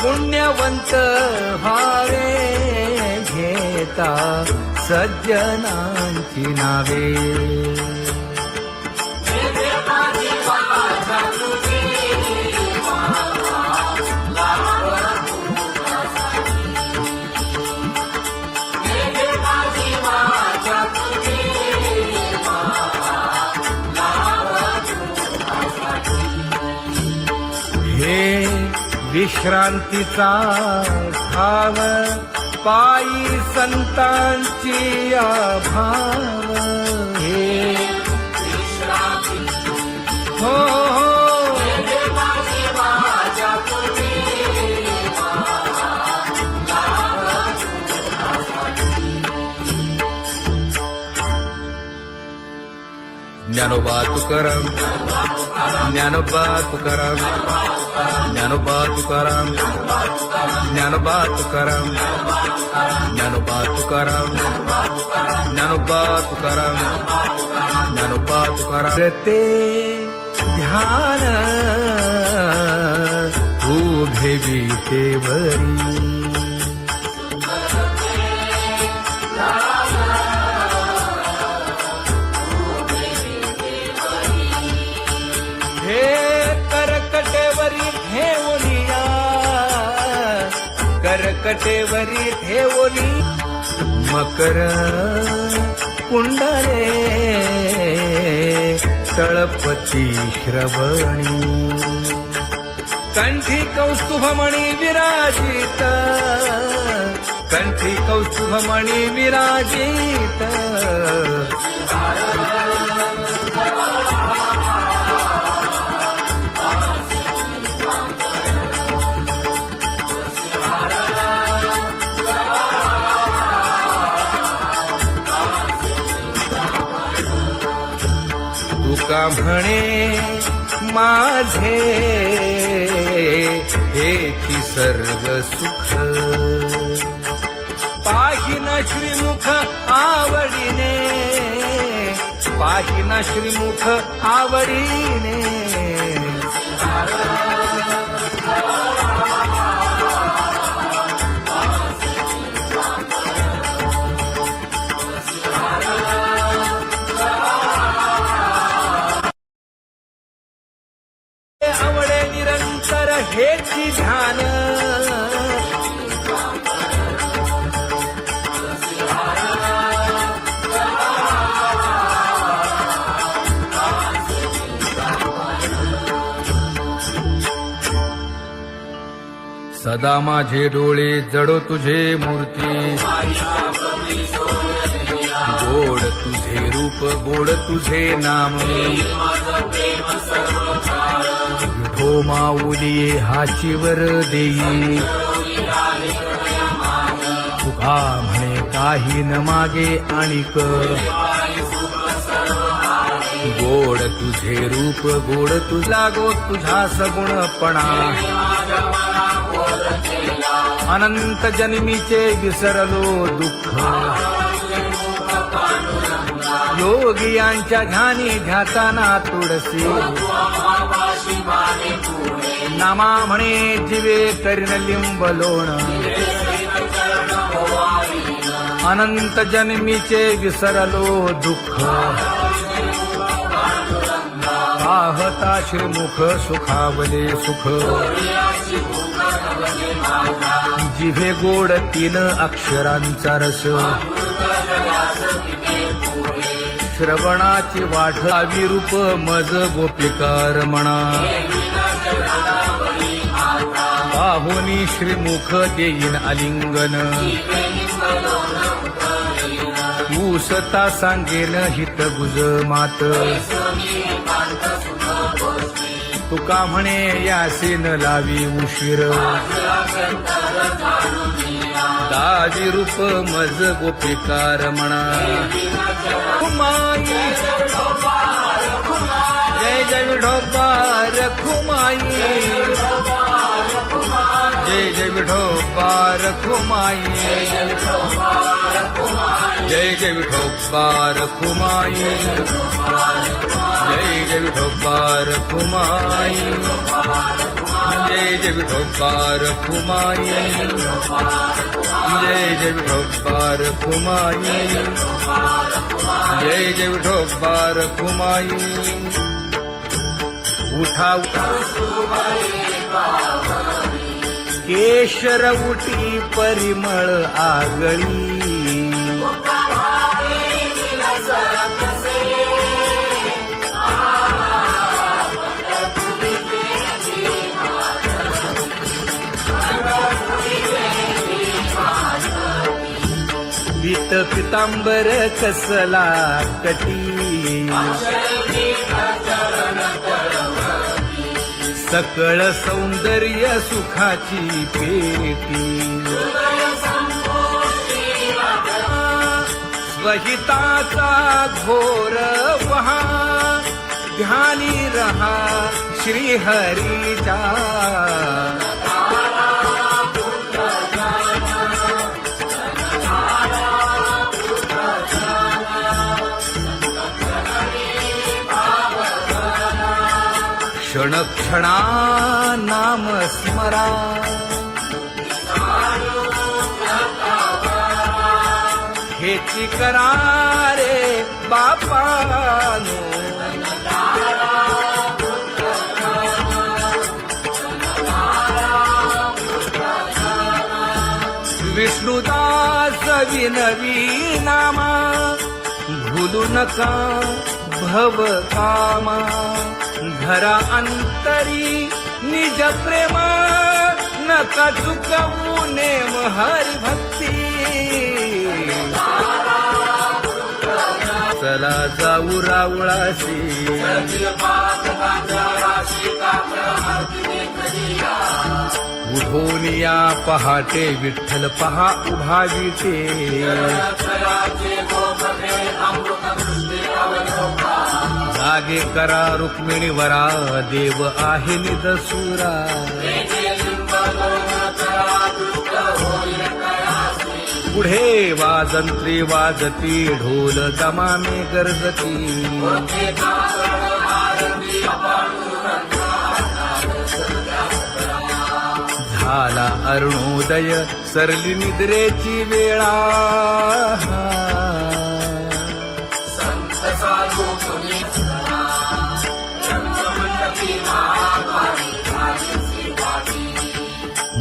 पुण्यवंत व्हावे घेता सज्जनांची नावे. हे विश्रांतीचा भाव पायी संतांची भाव. हे हो ज्ञानोबा तुकाराम, ज्ञानोबा तुकाराम, ज्ञानोबा तुकाराम, ज्ञानोबा तुकाराम, ज्ञानोबा तुकाराम, ज्ञानोबा तुकाराम, ज्ञानोबा तुकाराम. ते ध्यान उभे विटेवरी करकटेवरी ठेवली मकर कुंडले तळपती श्रवणी. कंठी कौस्तुभमणी विराजित, कंठी कौस्तुभमणी विराजित. तुका म्हणे माझे हेची सर्व सुख, पाहिना श्रीमुख आवडीने, पाहिना श्रीमुख आवडीने. आवडे निरंतर हेची ध्यान, सदा माझे डोळे जडो तुझे मूर्ती. गोड तुझे रूप, गोड तुझे नाम. विठो माऊली हाचीवर देई, तुका म्हणे काही न मागे आणिक. गोड तुझे रूप, गोड तुझा गो तुझा सगुणपणा. अनंत जन्मीचे विसरलो दुःख, योगियांच्या ध्यानी ध्याताना तुळसी. नामा म्हणे जीवे करीन लिंबलोण, अनंत जन्मीचे विसरलो दुःख. पाहता श्रीमुख सुखावले सुख, जिभे गोड 3 अक्षरांचा रस. श्रवणाची वाढ विरूप मज गोपिकार म्हणा. पाहुनी श्रीमुख देईन आलिंगन, ऊसता सांगेन हित गुज मात. तुका म्हणे यासीन लावी उशीर, दावी रूप मज गोपिकार म्हणा. खुमाई जय जय विठोबा रखुमाई, जय जय विठोबा रखुमाई, जय जय विठोबा रखुमाई, जय जय विठोबा रखुमाई. जय जय विठोबार फुमाई जय जय विठोबार फुमाई जय जय विठोबार फुमाई उठा केशर उठी परिमळ आगळी पीत पितांबर कसला कटी सकळ सौंदर्य सुखाची पेटी स्वहिताचा घोर वहा ध्यानी रहा श्रीहरीचा क्षण क्षणा नाम स्मरा हेची करा रे बापानो विष्णुदास विनवी नामा भूलू नका भव कामा घरा अंतरी निज प्रेमा नका चुकवू नेम हरी भक्ती चला जाऊ रावळाशी उठून या पहाटे विठ्ठल पहा उभा विटे जागे करा रुक्मिणी वरा देव आहे निदसुरा पुढे वाजंत्री वाजती ढोल दमामे गरजती झाला अरुणोदय सरली निद्रेची वेळा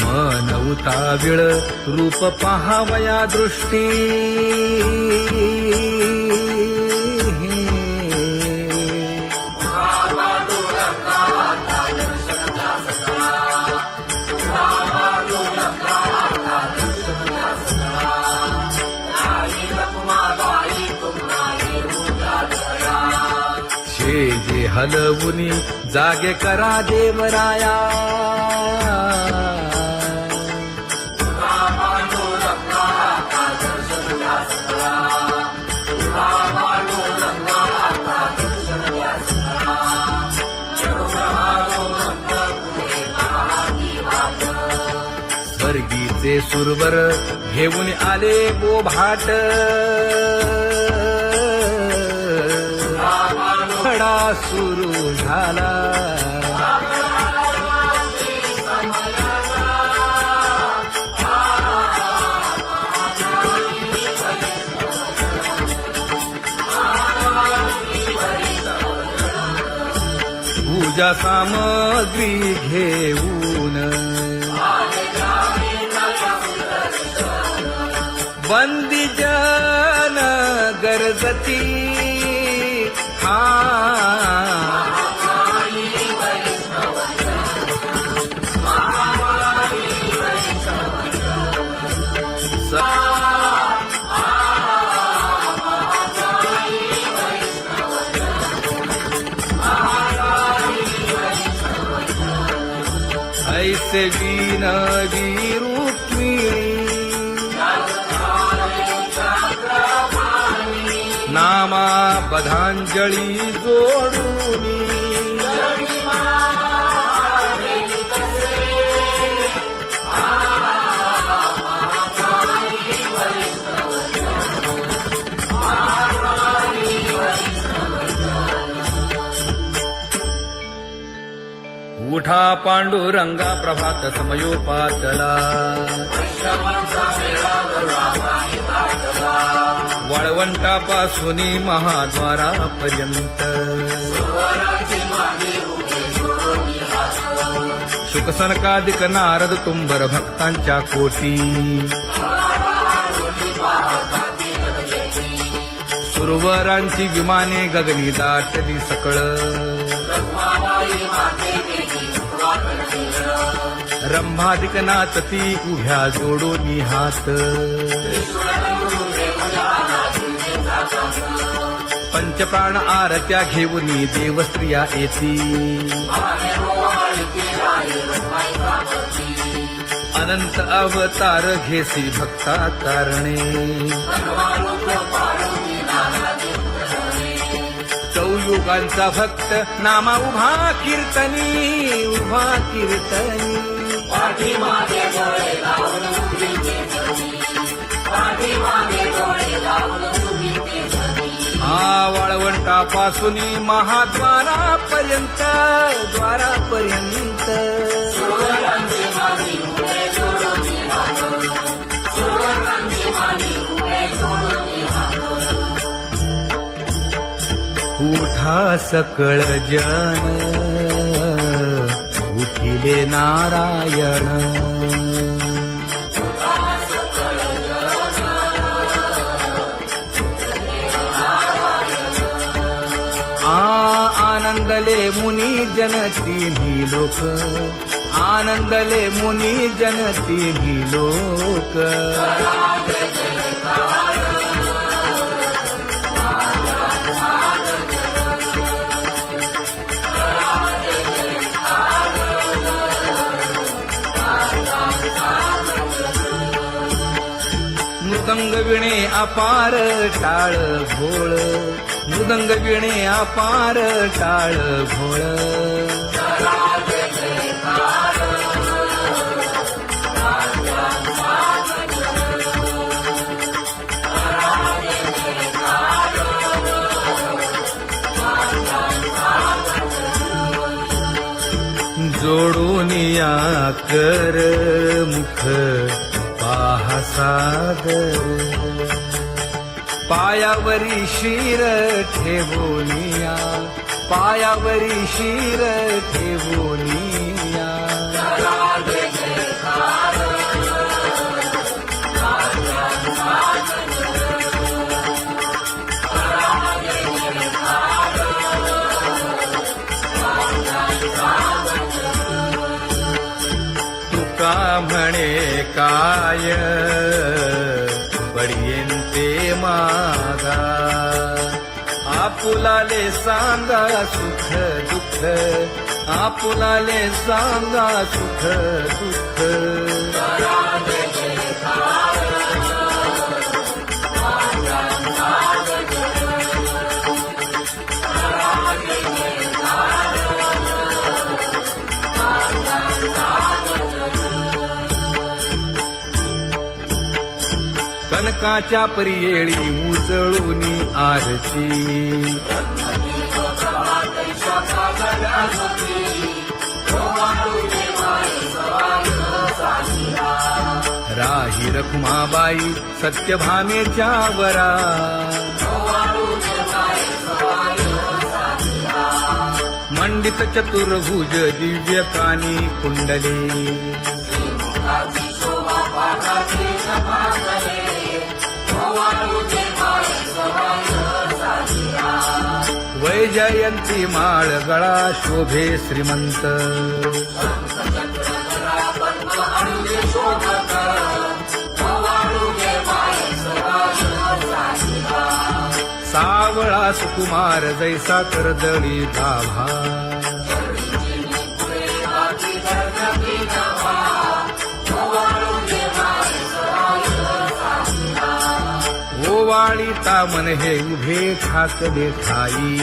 मन उताविळ रूप पहावया दृष्टी जे हलवुनी जागे करा देवराया स्वर्गीचे सुरवर घेऊन आले बोभाट खडा सुरू झाला पूजा सामग्री घेऊन बंदी जन गरजती ऐसे विनवी रुक्मिणी नामा पदांजली जोडूनी उठा पांडुरंगा प्रभात समयोपातला वाळवंटापासून महाद्वारापर्यंत शुकसनकादिक नारद तुंबर भक्तांच्या कोटी सुरवरांची विमाने गगनी दाटली सकळ रंभादिक नाचती उभ्या जोडोनी हात पंचप्राण आरत्या घेऊनी देवस्त्रिया येती अनंत अवतार घेसी भक्ता कारणे चौयुगांचा भक्त नामा उभा कीर्तनी वाळवंटापासून महाद्वारापर्यंत उठा सकळ जन उठिले नारायण आनंदले मुनी जन तिन्ही लोक आनंदले मुनी जन तिन्ही लोक मृदंग विणे अपार टाळ भोळ मृदंग विणे अपार टाळ भोळ जोडूनिया कर मुख पाहा सादर पायावरी शिर ठेवोनिया पायावरी शिर ठेवोनिया तुका म्हणे काय बडियेंते मागा आपुलाले सांगा सुख दुःख आपुलाले सांगा सुख दुःख कनकाच्या परियेळी उजळूनी आरती राही रखुमाबाई सत्यभामेच्या वरा मंडित चतुर्भुज दिव्य कानी कुंडले वैजयंती माळ गळा शोभे श्रीमंत सावळा सुकुमार जैसा कर्दळी गाभा ओवाळी तामन हे उभे ठाकले ठाई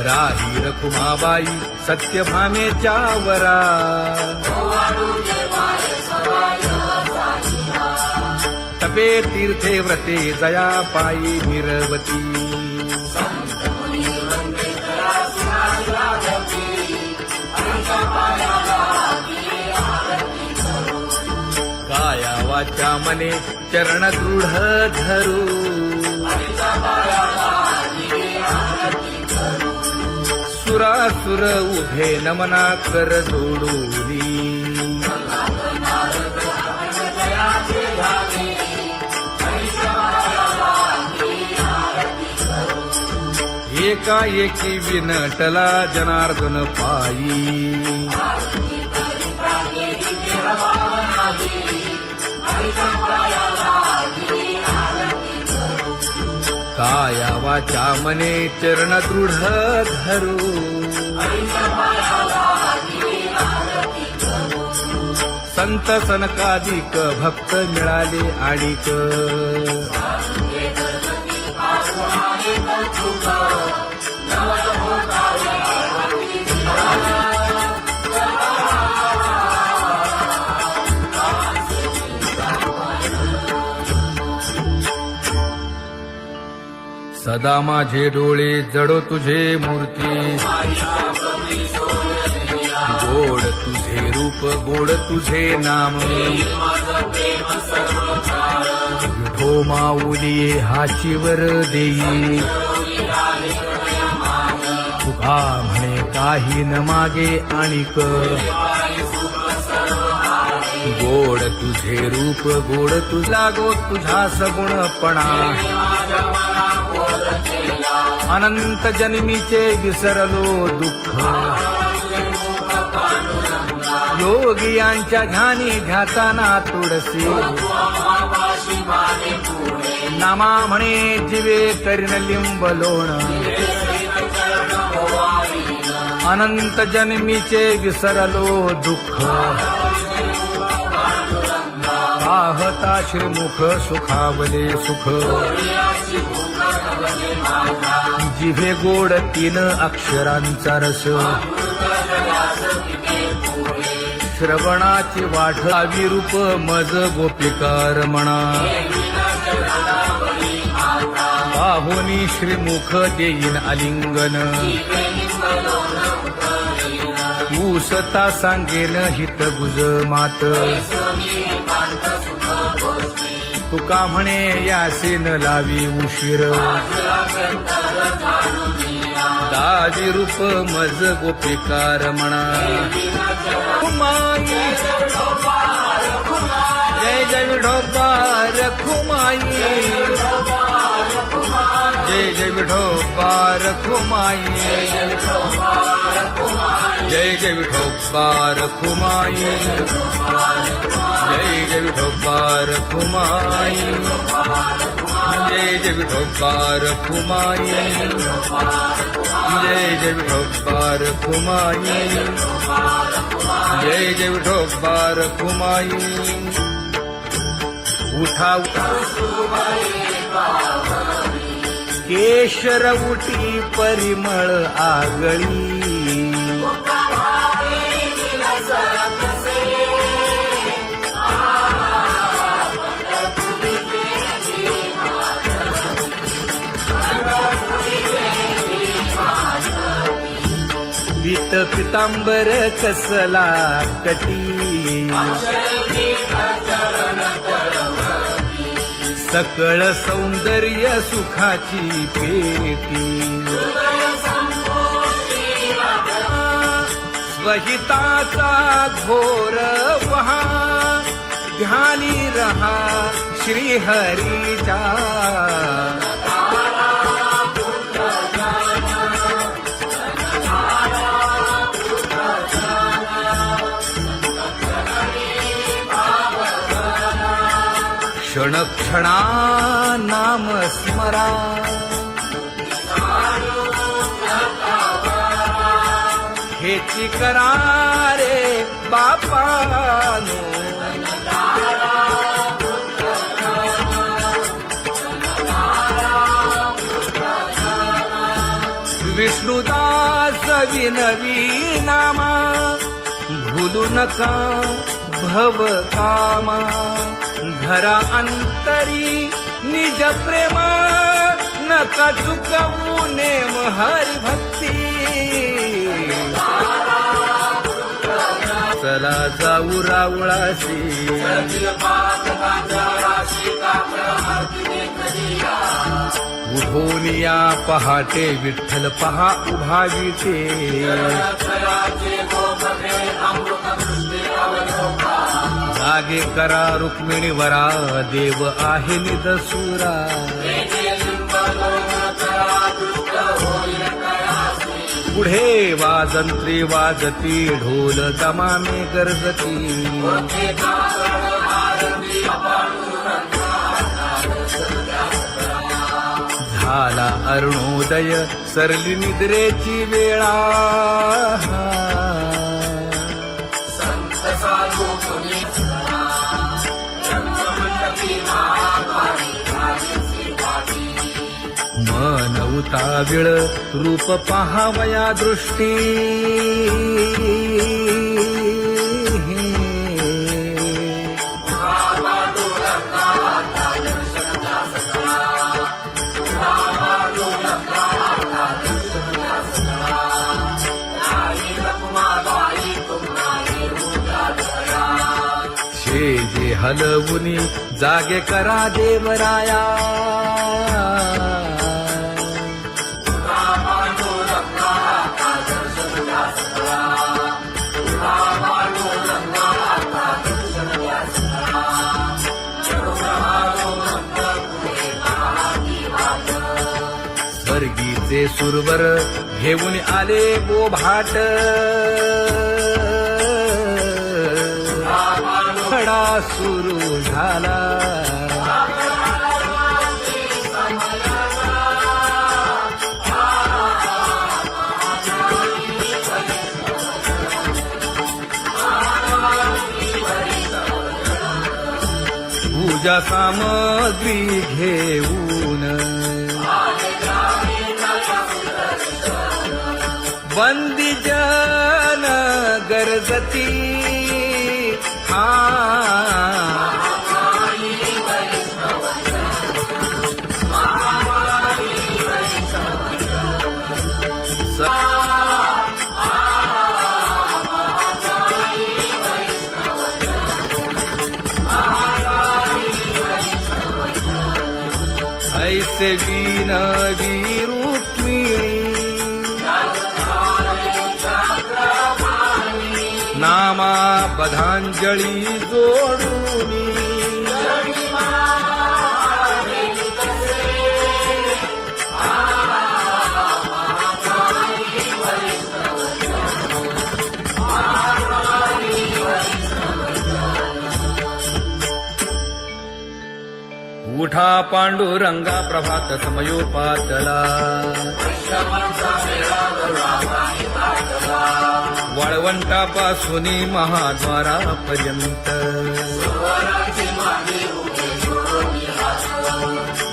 राही रखुमाबाई सत्यभामेच्या वरा जपे तीर्थे व्रते जया पायी निरवती काया वाचा मने चरण दृढ धरू सुरासुर उभे नमना कर जोडूनी एकाएकी विनटला जनार्दन पायी काया वाचा मने चरण दृढ धरू संत सनकादिक भक्त मिळाले आणिक सदा माझे डोळे जडो तुझे मूर्ती गोड तुझे रूप गोड तुझे नाम विठो माऊली हाचीवर देई तुका म्हणे काही न मागे आणिक गोड तुझे रूप गोड तुझा गो तुझा सगुणपणा अनंत जन्मीचे विसरलो दुःख योगियांच्या ध्यानी ध्याताना तुळसी नामा म्हणे जीवे करीन लिंब लोण अनंत जन्मीचे विसरलो दुःख पाहता श्रीमुख सुखावले सुख जिभे गोड 3 अक्षरांचा रस श्रवणाची वाट विरूप मज गोपिकार म्हणा पाहुनी श्रीमुख देईन आलिंगन ऊसता सांगेन हित गुज मात तुका म्हणे यासीन लावी उशीर दावी रूप मज गोपिकार म्हणा खुमाई जय जय विठोबार खुमाई जय जय विठोबार खुमाई जय जय विठोबार खुमाई जय जय विठोबार खुमाई जय जय विठोबार खुमाई जय जय विठोबार खुमाई जय जय विठोबार खुमाई उठा केशर उठी परिमळ आगळी पीत पितांबर कसला कटी सकळ सौंदर्य सुखाची पेटी स्वहिताचा घोर वहा ध्यानी रहा श्रीहरीचा क्षण क्षणा नाम स्मरा हेची करा रे बापानो विष्णुदास विनवी नामा भूलू नका भव कामा धरा अंतरी निज प्रेम नका चुकवू नेम हरी भक्ती चला जाऊ रावळाशी उठून या पहाटे विठ्ठल पहा उभा विटे जागे करा रुक्मिणीवरा देव आहे निदसुरा पुढे वाजंत्री वाजती ढोल दमामे गरजती झाला अरुणोदय सरली निद्रेची वेळा मन उताविळ रूप पहावया दृष्टी शेजे हलवुनी जागे करा देवराया स्वर्गीचे सुरवर घेऊन आले बोभाट खडा सुरू झाला पूजा सामग्री घेऊन बंदी जन गरजती ऐसे विनवी रुक्मिणी नामा बधांजळी जोडूनी उठा पांडुरंगा प्रभात समयोपातला वाळवंटापासून महाद्वारापर्यंत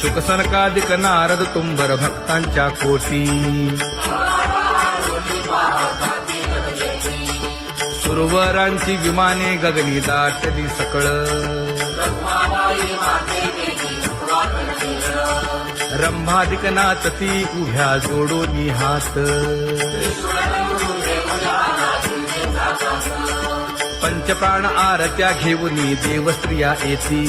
शुकसनकादिक नारद तुंबर भक्तांच्या कोटी सुरवरांची विमाने गगनी दाटली सकळ रंभादिक नाचती उभ्या जोडोनी हात पंचप्राण आरत्या घेऊनी देवस्त्रिया येती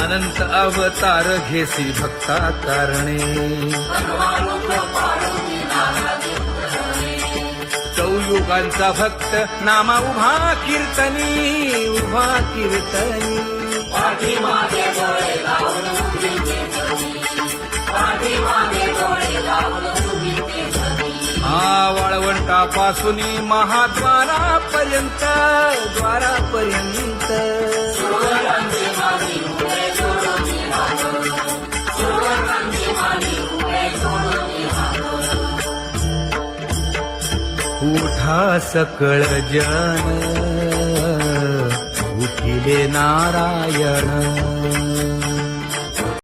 अनंत अवतार घेसी भक्ता तारणे चौयुगांचा भक्त नामा उभा कीर्तनी उभा कीर्तनी वाळवंटापासून महाद्वारापर्यंत द्वारापर्यंत उठा सकळ जन उठिले नारायण